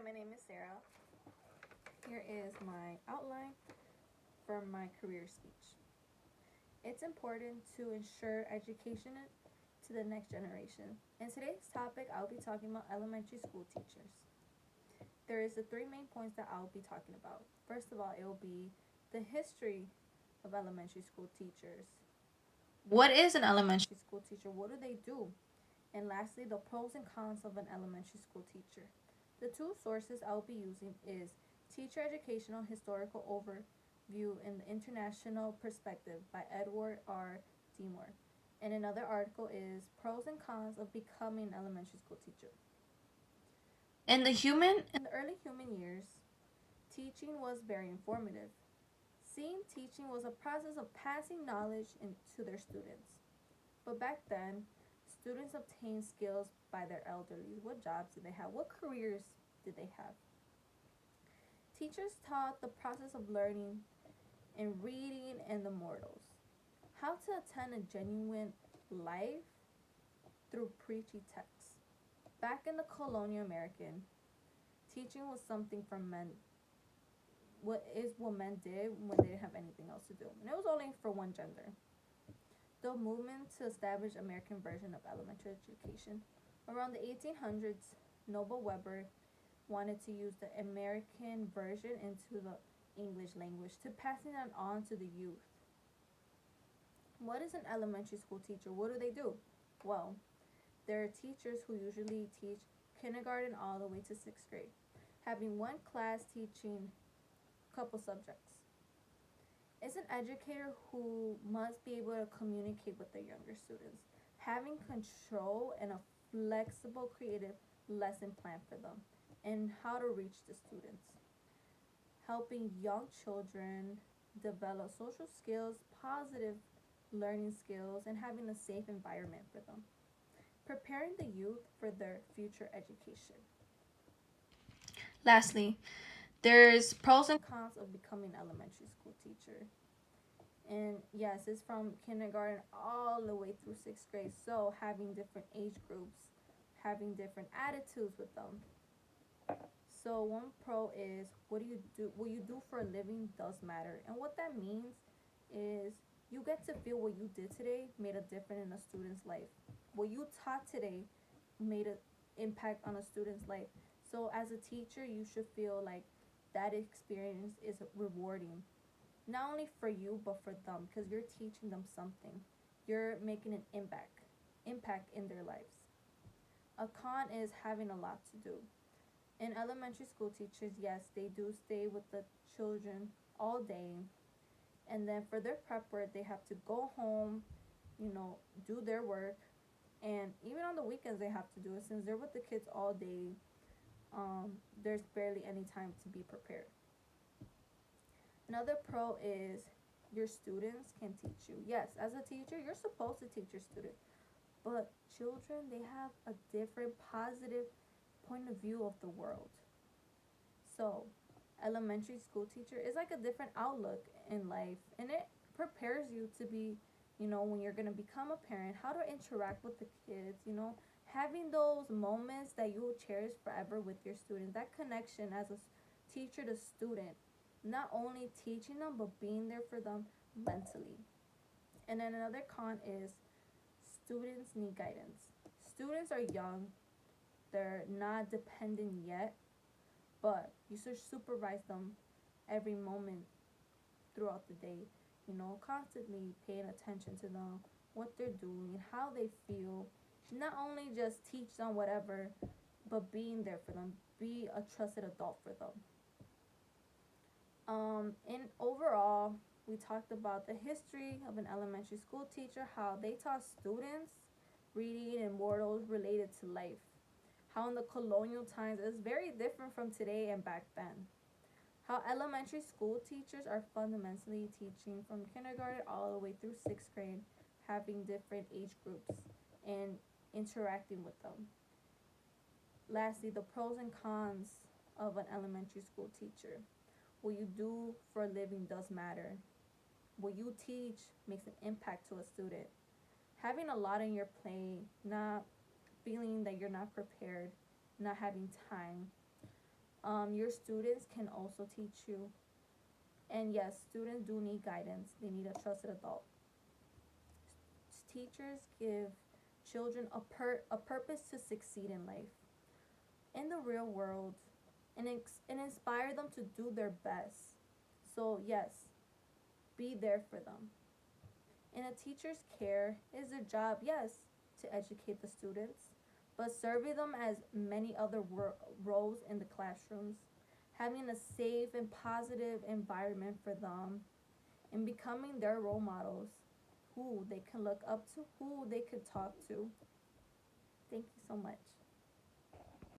my name is Sarah. Here is my outline for my career speech. It's important to ensure education to the next generation. In today's topic, I'll be talking about elementary school teachers. There is the three main points that I'll be talking about. First of all, it will be the history of elementary school teachers. What is an elementary school teacher? What do they do? And lastly, the pros and cons of an elementary school teacher. The two sources I'll be using is Teacher Educational Historical Overview in the International Perspective by Edward R. Deemer. And another article is Pros and Cons of Becoming an Elementary School Teacher. In the early human years, teaching was very informative. Seeing teaching was a process of passing knowledge to their students. But back then, students obtained skills by their elderly. What jobs did they have? What careers did they have? Teachers taught the process of learning and reading and the mortals. How to attend a genuine life through preachy texts. Back in the colonial American, teaching was something for men. What men did when they didn't have anything else to do. And it was only for one gender. The movement to establish American version of elementary education. Around the 1800s, Noble Weber wanted to use the American version into the English language to passing it on to the youth. What is an elementary school teacher? What do they do? Well, there are teachers who usually teach kindergarten all the way to 6th grade, having one class teaching a couple subjects. It's an educator who must be able to communicate with their younger students, having control and a flexible, creative lesson plan for them, and how to reach the students, helping young children develop social skills, positive learning skills, and having a safe environment for them, preparing the youth for their future education. Lastly, there's pros and cons of becoming an elementary school teacher. And yes, it's from kindergarten all the way through 6th grade. So having different age groups, having different attitudes with them. So one pro is what do you do? What you do for a living does matter, and what that means is you get to feel what you did today made a difference in a student's life. What you taught today made an impact on a student's life. So as a teacher, you should feel like that experience is rewarding, not only for you but for them, because you're teaching them something. You're making an impact in their lives. A con is having a lot to do. In elementary school teachers, yes, they do stay with the children all day, and then for their prep work, they have to go home, do their work, and even on the weekends, they have to do it since they're with the kids all day. There's barely any time to be prepared. Another pro is your students can teach you. Yes, as a teacher, you're supposed to teach your students, but children, they have a different positive point of view of the world. So, elementary school teacher is like a different outlook in life, and it prepares you to be, when you're going to become a parent, how to interact with the kids, having those moments that you will cherish forever with your students, that connection as a teacher to student, not only teaching them but being there for them mentally. And then another con is students need guidance. Students are young, they're not dependent yet, but you should supervise them every moment throughout the day, constantly paying attention to them, what they're doing, how they feel. Not only just teach them whatever, but being there for them, be a trusted adult for them. In overall, we talked about the history of an elementary school teacher, how they taught students reading and mortals related to life. How in the colonial times it was very different from today and back then. How elementary school teachers are fundamentally teaching from kindergarten all the way through 6th grade, having different age groups and interacting with them. Lastly, the pros and cons of an elementary school teacher. What you do for a living does matter. What you teach makes an impact to a student. Having a lot on your plate, not feeling that you're not prepared, not having time, Your students can also teach you. And yes, students do need guidance. They need a trusted adult. Teachers give children a purpose to succeed in life, in the real world, and inspire them to do their best. So, yes, be there for them. In a teacher's care, it is their job, yes, to educate the students, but serving them as many other roles in the classrooms, having a safe and positive environment for them, and becoming their role models, who they can look up to, who they can talk to. Thank you so much.